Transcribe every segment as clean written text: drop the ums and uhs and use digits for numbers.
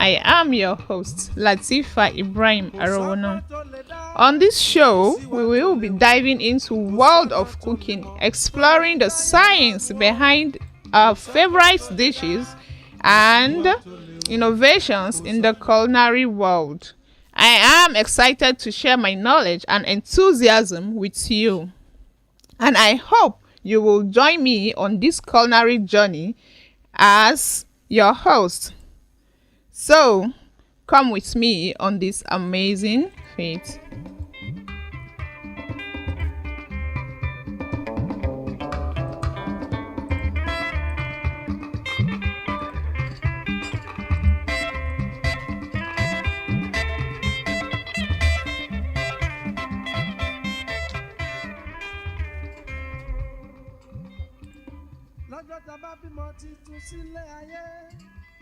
I am your host, Latifah Ibrahim-Arowona. On this show, we will be diving into world of cooking, exploring the science behind our favorite dishes and innovations in the culinary world. I am excited to share my knowledge and enthusiasm with you, and I hope you will join me on this culinary journey as your host. So, come with me on this amazing feat.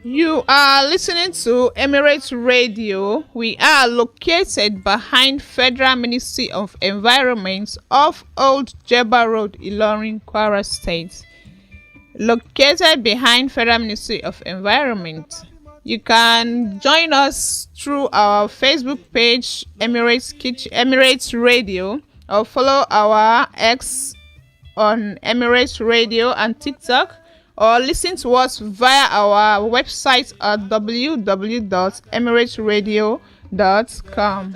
You are listening to Emirate Radio. We are located behind Federal Ministry of Environment off Old Jeba Road, Ilorin, Kwara State. Located behind Federal Ministry of Environment. You can join us through our Facebook page, Emirate Radio, or follow our X on Emirate Radio and TikTok, or listen to us via our website at www.emirateradio.com.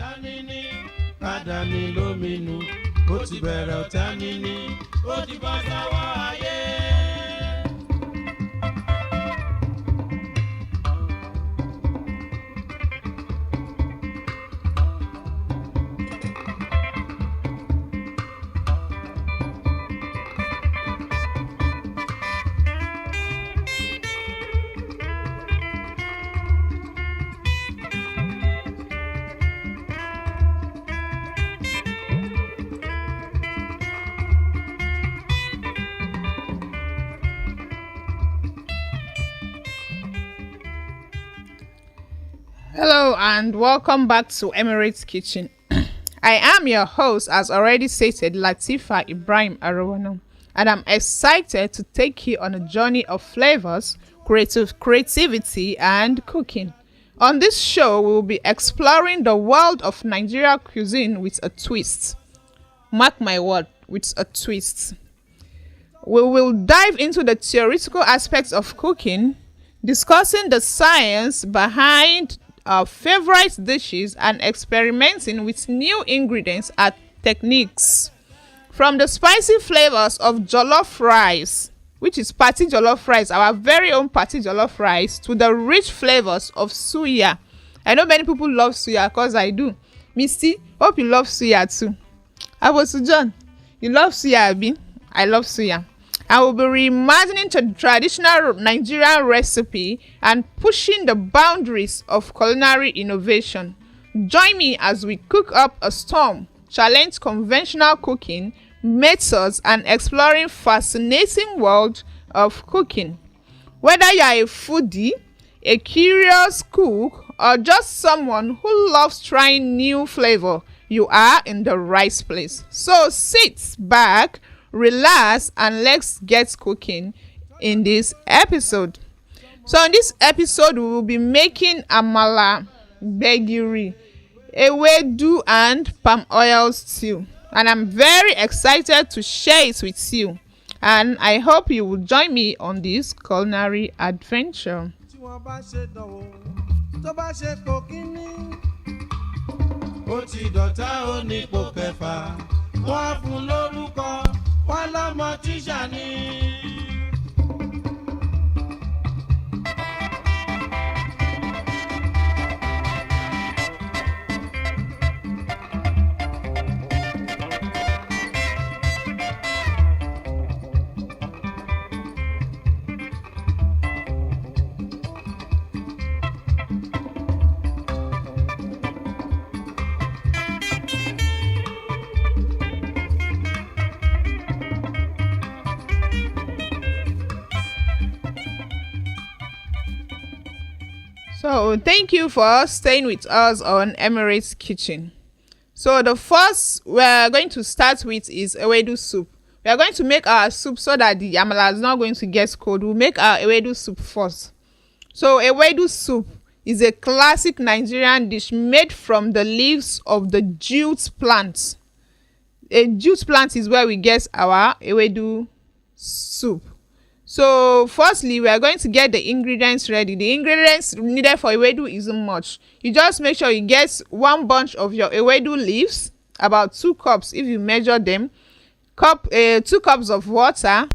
Hello and welcome back to Emirate's Kitchen. I am your host, as already stated, Latifah Ibrahim-Arowona, and I'm excited to take you on a journey of flavors, creativity, and cooking. On this show, we will be exploring the world of Nigeria cuisine with a twist. Mark my word, with a twist. We will dive into the theoretical aspects of cooking, discussing the science behind our favorite dishes and experimenting with new ingredients and techniques. From the spicy flavors of jollof rice, which is party jollof rice, our very own party jollof rice, to the rich flavors of suya. I know many people love suya because I do. Misty, hope you love suya too. Abosu John, you love suya, Abi? I love suya. I will be reimagining the traditional Nigerian recipe and pushing the boundaries of culinary innovation. Join me as we cook up a storm, challenge conventional cooking methods, and exploring fascinating world of cooking. Whether you are a foodie, a curious cook, or just someone who loves trying new flavor, you are in the right place. So sit back, relax, and let's get cooking in this episode. So in this episode, we will be making amala, gbegiri, ewedu, and palm oil stew, and I'm very excited to share it with you, and I hope you will join me on this culinary adventure. So thank you for staying with us on Emirate's Kitchen. So the first we're going to start with is ewedu soup. We are going to make our soup so that the amala is not going to get cold. We'll make our ewedu soup first. So ewedu soup is a classic Nigerian dish made from the leaves of the jute plant. A jute plant is where we get our ewedu soup. So firstly, we are going to get the ingredients ready. The ingredients needed for ewedu isn't much. You just make sure you get one bunch of your ewedu leaves, about 2 cups if you measure them, 2 cups of water,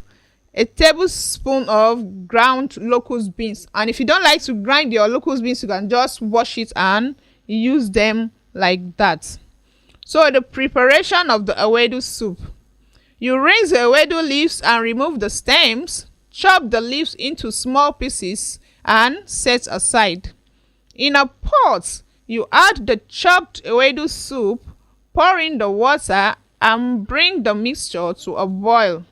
a tablespoon of ground locust beans. And if you don't like to grind your locust beans, you can just wash it and use them like that. So the preparation of the ewedu soup. You rinse the ewedu leaves and remove the stems. Chop the leaves into small pieces and set aside. In a pot, you add the chopped ewedu soup, pour in the water and bring the mixture to a boil.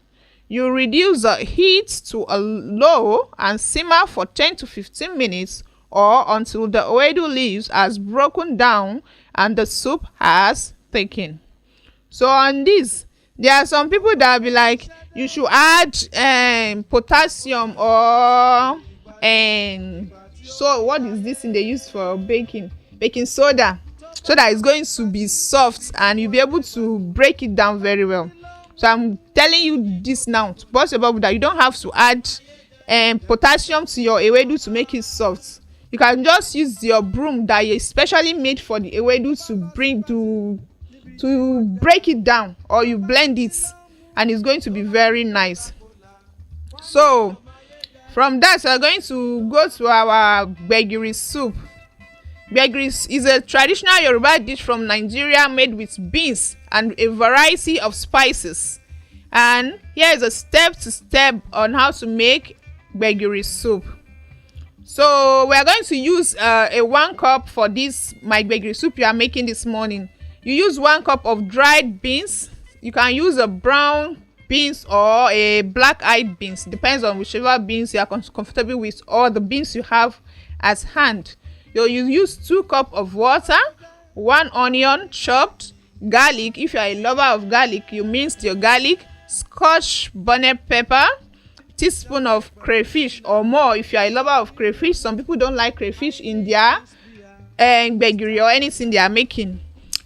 You reduce the heat to a low and simmer for 10 to 15 minutes or until the ewedu leaves has broken down and the soup has thickened. So on this, there are some people that will be like, you should add potassium or so what is this thing they use for baking soda, so that it's going to be soft and you'll be able to break it down very well. So I'm telling you this now to burst your bubble, that you don't have to add potassium to your ewedu to make it soft. You can just use your broom that is specially made for the ewedu to break it down, or you blend it and it's going to be very nice. So from that, we're going to go to our gbegiri soup. Gbegiri is a traditional Yoruba dish from Nigeria made with beans and a variety of spices. And here is a step-to-step on how to make gbegiri soup. So we are going to use a 1 cup for this my gbegiri soup you are making this morning. You use 1 cup of dried beans. You can use a brown beans or a black-eyed beans. Depends on whichever beans you are comfortable with, or the beans you have at hand. You use 2 cups of water, 1 onion chopped, garlic. If you are a lover of garlic, you minced your garlic, scotch bonnet pepper, teaspoon of crayfish or more if you are a lover of crayfish. Some people don't like crayfish in their gbegiri or anything they are making.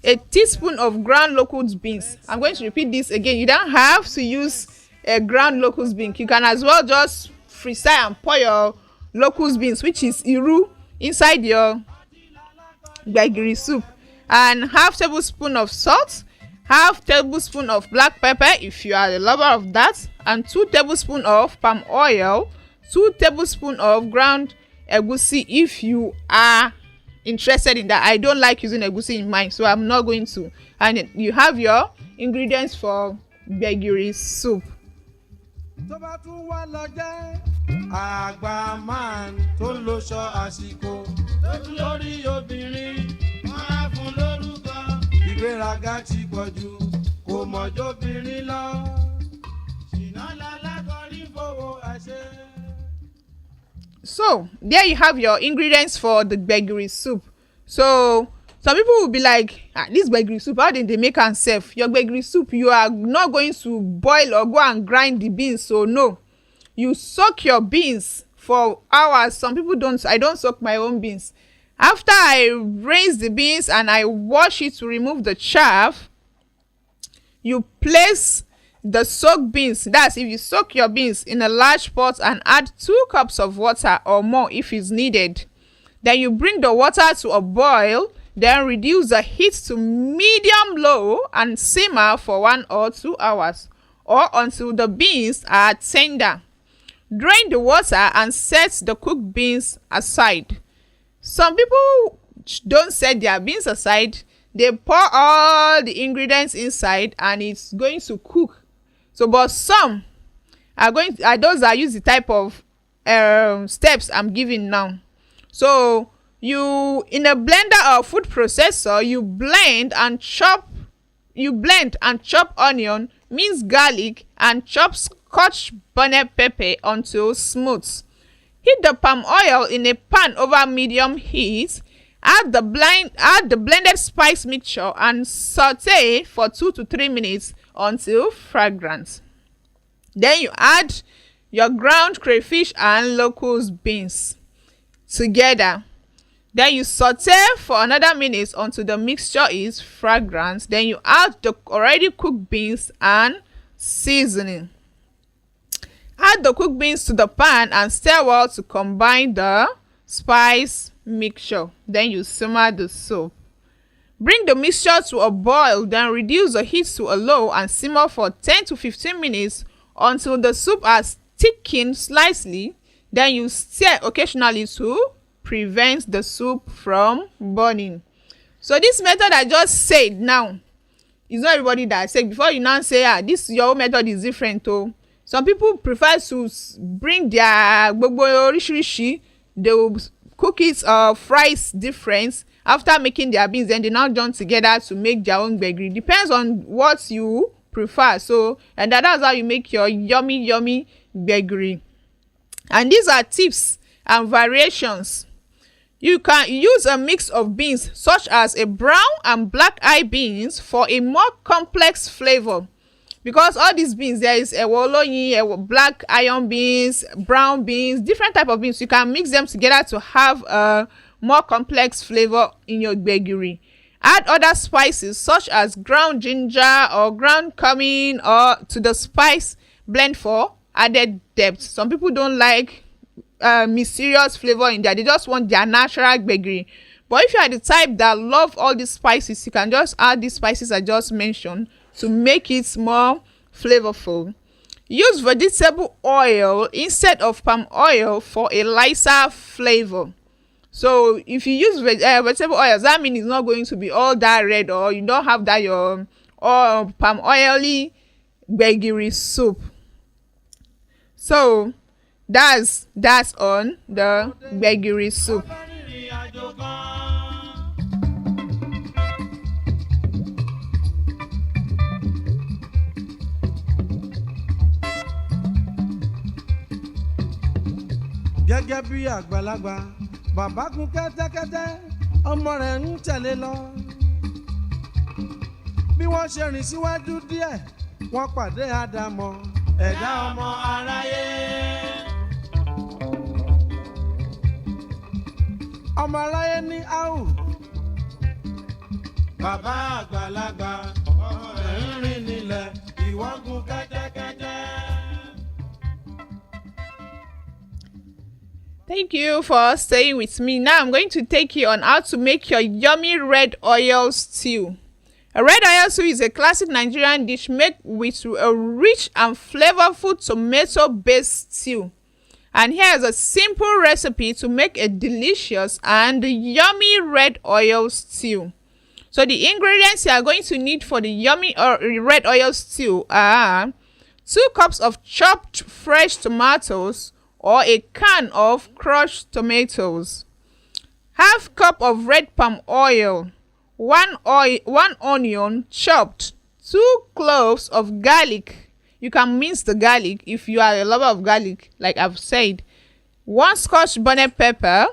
A teaspoon of ground locust beans. I'm going to repeat this again. You don't have to use a ground locust bean. You can as well just freestyle and pour your locust beans, which is iru, inside your gbegiri soup. And half tablespoon of salt, half tablespoon of black pepper if you are a lover of that, and 2 tablespoons of palm oil, 2 tablespoons of ground egusi if you are interested in that. I don't like using egusi in mine, so I'm not going to. And you have your ingredients for gbegiri soup. So there you have your ingredients for the gbegiri soup. So some people will be like, this gbegiri soup, how did they make and serve? Your gbegiri soup, you are not going to boil or go and grind the beans. So no, you soak your beans for hours. Some people don't. I don't soak my own beans. After I rinse the beans and I wash it to remove the chaff, you place the soaked beans, that's if you soak your beans, in a large pot and add 2 cups of water or more if it's needed. Then you bring the water to a boil, then reduce the heat to medium low and simmer for 1 or 2 hours or until the beans are tender. Drain the water and set the cooked beans aside. Some people don't set their beans aside. They pour all the ingredients inside and it's going to cook. So, but some are those that use the type of steps I'm giving now. So, you in a blender or food processor, you blend and chop onion, mince garlic, and chop scotch bonnet pepper until smooth. Heat the palm oil in a pan over medium heat. Add the blended spice mixture and saute for 2 to 3 minutes until fragrant. Then you add your ground crayfish and locust beans together. Then you saute for another minute until the mixture is fragrant. Then you add the already cooked beans and seasoning. Add the cooked beans to the pan and stir well to combine the spice mixture. Then you simmer the soup. Bring the mixture to a boil, then reduce the heat to a low and simmer for 10 to 15 minutes until the soup has thickened slightly. Then you stir occasionally to prevent the soup from burning. So this method I just said now, it's not everybody that said. Before you now say, this your own method is different too. Some people prefer to bring their gbogbo orishirishi, they will cook it fries different after making their beans, then they now join together to make their own gbegiri. Depends on what you prefer. So, and that's how you make your yummy gbegiri. And these are tips and variations. You can use a mix of beans such as a brown and black eye beans for a more complex flavor. Because all these beans, there is a black iron beans, brown beans, different type of beans. You can mix them together to have a more complex flavor in your gbegiri. Add other spices such as ground ginger or ground cumin or to the spice blend for added depth. Some people don't like mysterious flavor in there. They just want their natural gbegiri. But if you are the type that love all these spices, you can just add these spices I just mentioned to make it more flavorful. Use vegetable oil instead of palm oil for a lighter flavor. So if you use vegetable oils, that means it's not going to be all that red, or you don't have that your or palm oily gbegiri soup. So that's on the gbegiri soup. Gẹ́gẹ́ bí àgbàlagbà, bàbá gun kẹ́tẹ́kẹ́tẹ́, ọmọ rẹ̀ ń tẹ̀lé lọ. Bí wọ́n ṣe rìn síwájú díẹ̀, wọ́n pàdé Ádámọ̀, ẹ̀dá ọmọ aráyé. Ọmọ aráyé ní áhù. Bàbá àgbàlagbà, ọmọ rẹ̀ ń rìn nílẹ̀, ìwọ gun kẹ́tẹ́kẹ́tẹ́. Thank you for staying with me. Now I'm going to take you on how to make your yummy red oil stew. A red oil stew is a classic Nigerian dish made with a rich and flavorful tomato-based stew. And here is a simple recipe to make a delicious and yummy red oil stew. So the ingredients you are going to need for the yummy red oil stew are 2 cups of chopped fresh tomatoes, or a can of crushed tomatoes, half cup of red palm oil, 1 onion chopped, 2 cloves of garlic. You can mince the garlic if you are a lover of garlic, like I've said. 1 Scotch bonnet pepper,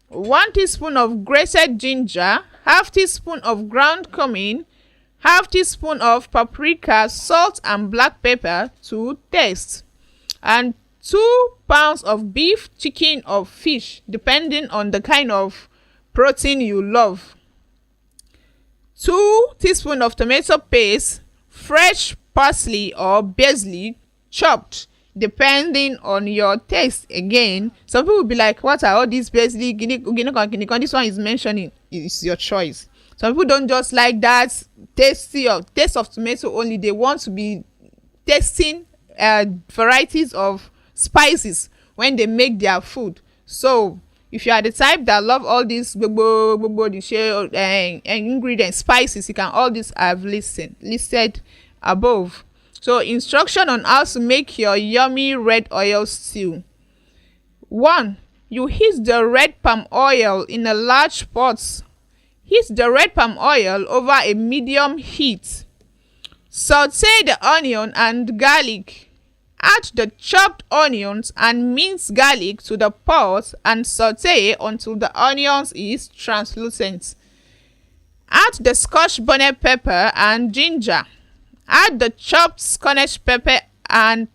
1 teaspoon of grated ginger, half teaspoon of ground cumin, half teaspoon of paprika, salt and black pepper to taste, and 2 pounds of beef, chicken or fish, depending on the kind of protein you love. 2 teaspoons of tomato paste, fresh parsley or basil chopped, depending on your taste. Again, some people will be like, what are all these basil? This one is mentioning. It's your choice. Some people don't just like that taste of tomato only. They want to be tasting varieties of spices when they make their food. So if you are the type that love all these ingredients, spices, you can all these I've listed above. So instruction on how to make your yummy red oil stew. 1. You heat the red palm oil in a large pot. Heat the red palm oil over a medium heat. Saute the onion and garlic. Add the chopped onions and minced garlic to the pot and saute until the onions is translucent. Add the Scotch bonnet pepper and ginger. Add the chopped Scotch pepper and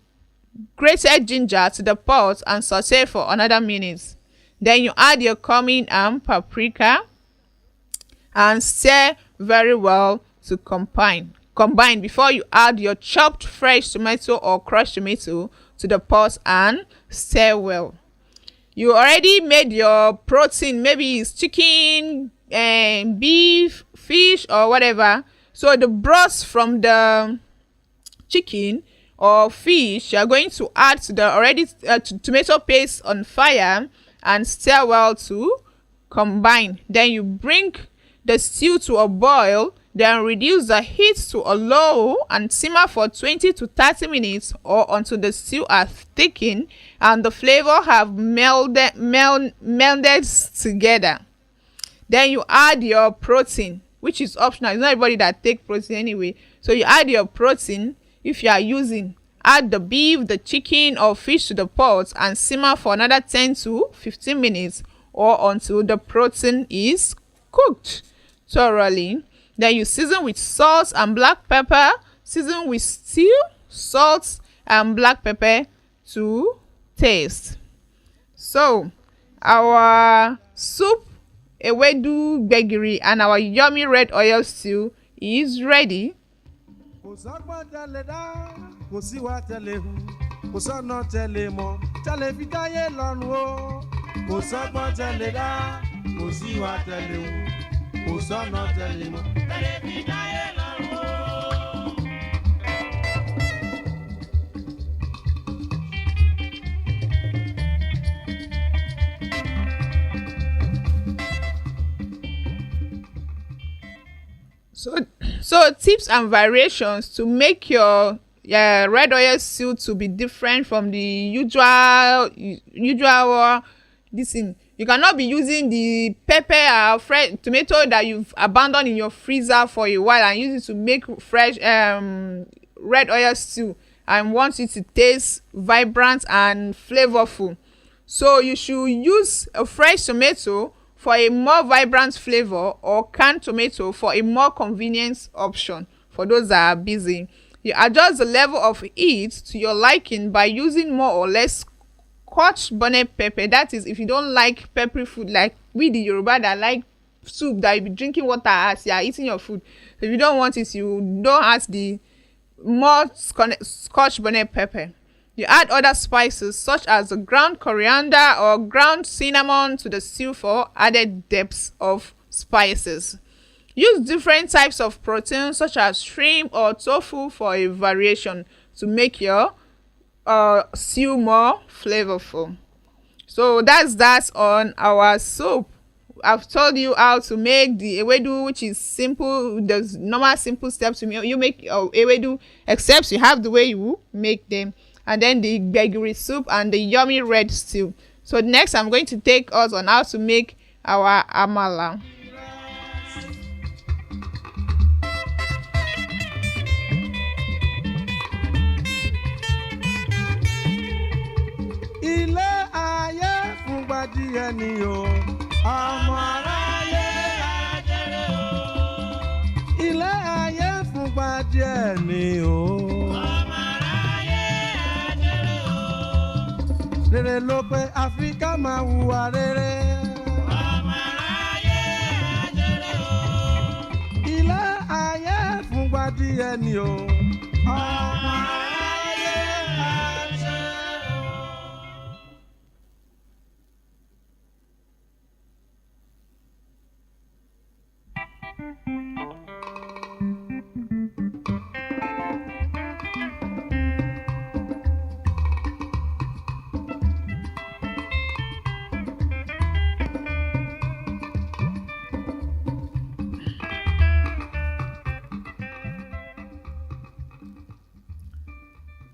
grated ginger to the pot and saute for another minute. Then you add your cumin and paprika and stir very well to combine before you add your chopped fresh tomato or crushed tomato to the pot and stir well. You already made your protein, maybe it's chicken and beef, fish or whatever. So the broth from the chicken or fish, you're going to add to the already tomato paste on fire and stir well to combine. Then you bring the stew to a boil, then reduce the heat to a low and simmer for 20 to 30 minutes or until the stew are thickened and the flavor have melded together. Then you add your protein, which is optional. It's not everybody that take protein anyway. So you add your protein. If you are using, add the beef, the chicken or fish to the pot and simmer for another 10 to 15 minutes or until the protein is cooked thoroughly. Then you season with salt and black pepper. Season with salt and black pepper to taste. So our soup, ewedu gbegiri, and our yummy red oil stew is ready. Kò sọ́gbọ́n tẹ́lẹ̀ dá, kò síwá tẹ́lẹ̀ hù, kò sọ́nà tẹ́lẹ̀ mọ̀, tẹ́lẹ̀ fi dáyé lọ́rùn o. Kò sọ́gbọ́n tẹ́lẹ̀ dá, kò síwá tẹ́lẹ̀ hù, kò sọ́nà tẹ́lẹ̀ mọ̀, tẹ́lẹ̀ fi dáyé lọ́rùn o. So tips and variations to make your red oil stew to be different from the usual this thing. You cannot be using the pepper or fresh tomato that you've abandoned in your freezer for a while and use it to make fresh red oil stew and want it to taste vibrant and flavorful. So you should use a fresh tomato for a more vibrant flavor or canned tomato for a more convenient option for those that are busy. You adjust the level of heat to your liking by using more or less scotch bonnet pepper. That is, if you don't like peppery food like we the Yoruba that like soup that you be drinking water as you are eating your food. So if you don't want it, you don't add the more scotch bonnet pepper. You add other spices such as the ground coriander or ground cinnamon to the stew for added depth of spices. Use different types of protein such as shrimp or tofu for a variation to make your stew more flavorful. So that's that on our soup. I've told you how to make the ewedu, which is simple. There's normal simple steps you make ewedu, except you have the way you make them. And then the gbegiri soup and the yummy red stew. So next I'm going to take us on how to make our amala. Ilé ayé fún gbadìyẹ ni o, ọmọ aráyé ajẹrẹ o. Ilé ayé fún gbadìyẹ ni o. Rere ló pé Áfíríkà máa hùwà rere. Ọmọ aráyé ajẹrẹ o. Ilé ayé fún gbadìyẹ ni o. Ọmọ aráyé ajẹrẹ o.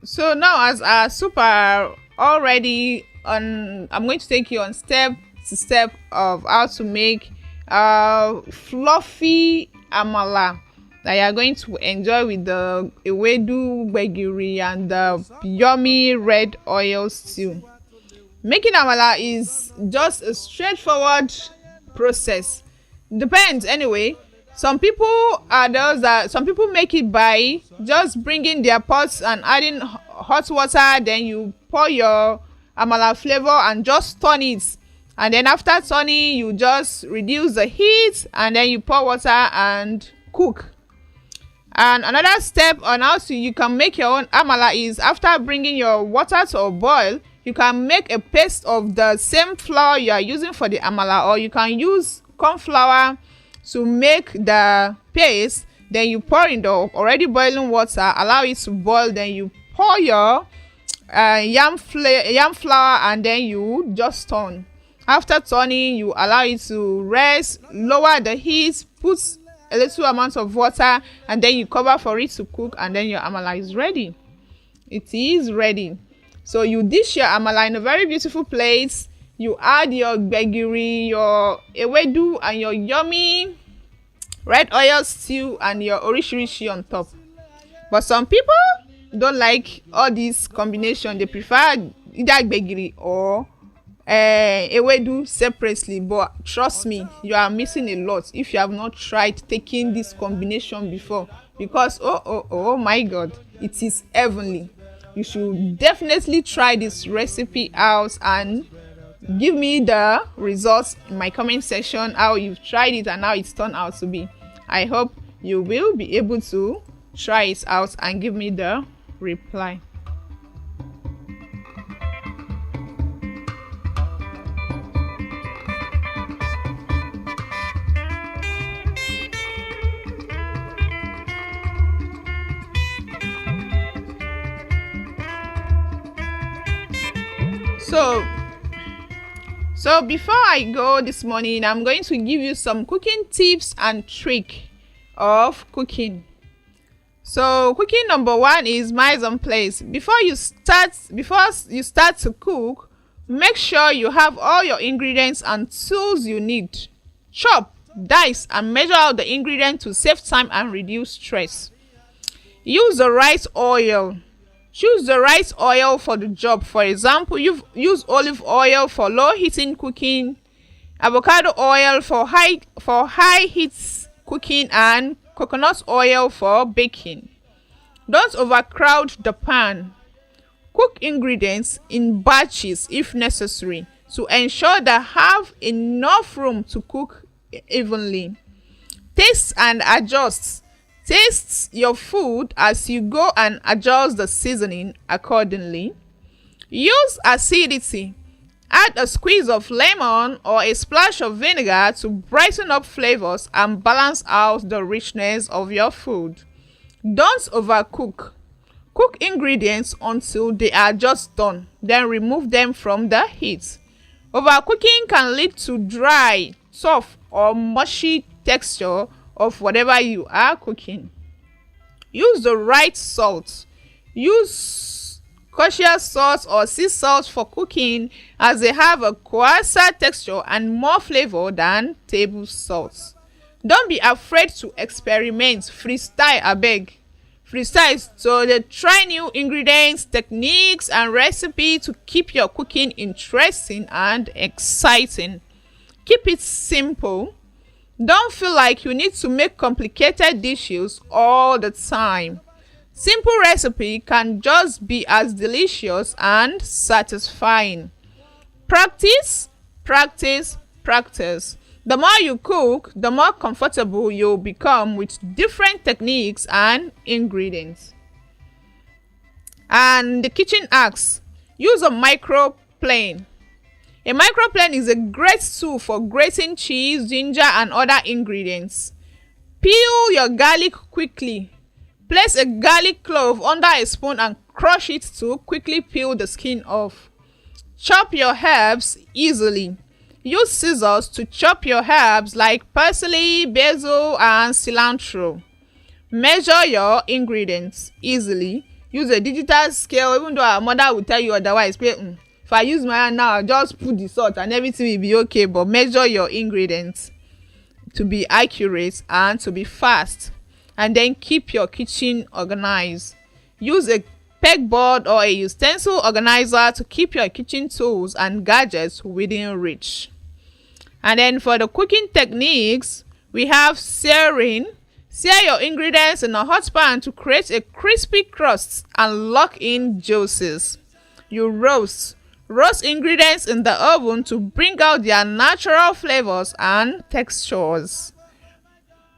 So now as our soup are already on, I'm going to take you on step to step of how to make fluffy amala that you are going to enjoy with the ewedu gbegiri and the yummy red oil stew. Making amala is just a straightforward process. Depends anyway. Some people make it by just bringing their pots and adding hot water, then you pour your amala flavor and just turn it And then after turning, you just reduce the heat and then you pour water and cook. And another step on how you can make your own amala is, after bringing your water to a boil, you can make a paste of the same flour you are using for the amala, or you can use corn flour to make the paste. Then you pour in the already boiling water, allow it to boil, then you pour your yam flour and then you just turn. After turning, you allow it to rest, lower the heat, put a little amount of water, and then you cover for it to cook, and then your amala is ready. It is ready. So you dish your amala in a very beautiful plate. You add your gbegiri, your ewedu, and your yummy red oil stew and your orishirishi on top. But some people don't like all this combination. They prefer either gbegiri or ewedu separately. But trust me, you are missing a lot if you have not tried taking this combination before, because oh my god, it is heavenly. You should definitely try this recipe out and give me the results in my comment section, how you've tried it and how it's turned out to be. I hope you will be able to try it out and give me the reply. So before I go this morning, I'm going to give you some cooking tips and trick of cooking. So cooking number 1 is mise en place. Before you start to cook, make sure you have all your ingredients and tools you need. Chop, dice, and measure out the ingredients to save time and reduce stress. Use the right oil. Choose the right oil for the job. For example, use olive oil for low heating cooking, avocado oil for high heat cooking, and coconut oil for baking. Don't overcrowd the pan. Cook ingredients in batches if necessary to ensure they have enough room to cook evenly. Taste and adjust. Taste your food as you go and adjust the seasoning accordingly. Use acidity. Add a squeeze of lemon or a splash of vinegar to brighten up flavors and balance out the richness of your food. Don't overcook. Cook ingredients until they are just done, then remove them from the heat. Overcooking can lead to dry, tough, or mushy texture of whatever you are cooking. Use the right salt. Use kosher salt or sea salt for cooking, as they have a coarser texture and more flavor than table salt. Don't be afraid to experiment. Freestyle, abeg. Freestyle, so they try new ingredients, techniques, and recipe to keep your cooking interesting and exciting. Keep it simple. Don't feel like you need to make complicated dishes all the time. Simple recipe can just be as delicious and satisfying. Practice, practice, practice. The more you cook, the more comfortable you'll become with different techniques and ingredients. And the kitchen hacks. Use a microplane. A microplane is a great tool for grating cheese, ginger, and other ingredients. Peel your garlic quickly. Place a garlic clove under a spoon and crush it to quickly peel the skin off. Chop your herbs easily. Use scissors to chop your herbs like parsley, basil, and cilantro. Measure your ingredients easily. Use a digital scale, even though our mother will tell you otherwise. If I use my hand now, I'll just put the salt and everything will be okay. But measure your ingredients to be accurate and to be fast. And then keep your kitchen organized. Use a pegboard or a utensil organizer to keep your kitchen tools and gadgets within reach. And then for the cooking techniques, we have searing. Sear your ingredients in a hot pan to create a crispy crust and lock in juices. You roast. Roast ingredients in the oven to bring out their natural flavors and textures.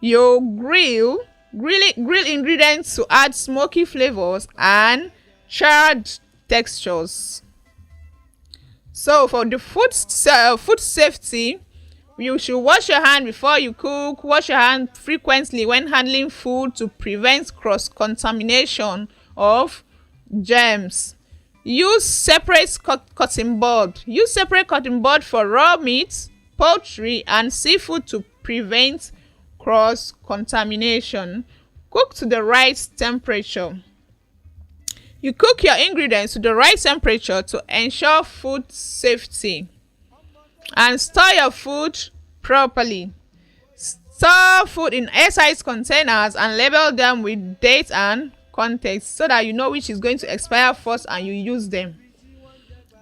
You grill ingredients to add smoky flavors and charred textures. So for the food safety, you should wash your hand before you cook. Wash your hand frequently when handling food to prevent cross-contamination of germs. Use separate cutting board. Use separate cutting board for raw meat, poultry, and seafood to prevent cross-contamination. Cook to the right temperature. You cook your ingredients to the right temperature to ensure food safety. And store your food properly. Store food in airtight containers and label them with date and context so that you know which is going to expire first and you use them.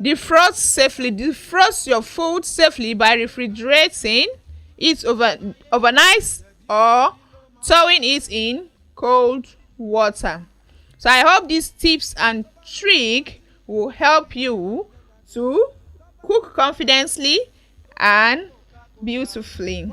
Defrost safely. Defrost your food safely by refrigerating it overnight or thawing it in cold water. So I hope these tips and tricks will help you to cook confidently and beautifully.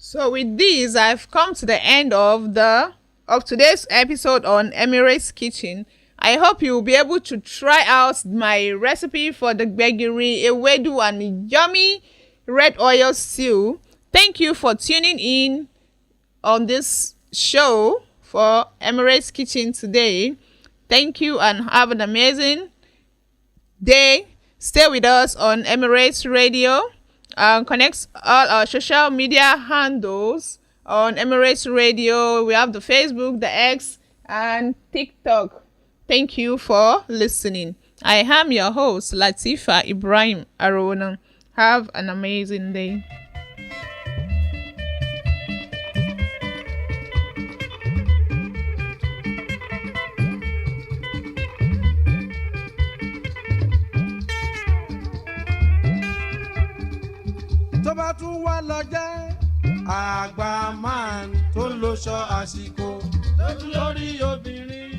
So with this, I've come to the end of today's episode on Emirate's Kitchen. I hope you'll be able to try out my recipe for the gbegiri, ewedu, and yummy red oil stew. Thank you for tuning in on this show for Emirate's Kitchen today. Thank you and have an amazing day. Stay with us on Emirate Radio. Connect all our social media handles on Emirate Radio. We have the Facebook, the X, and TikTok. Thank you for listening. I am your host, Latifah Ibrahim-Arowona. Have an amazing day. tó bá tún wá lọ jẹ́ àgbà máa tó lóṣọ àsìkò lórí obìnrin.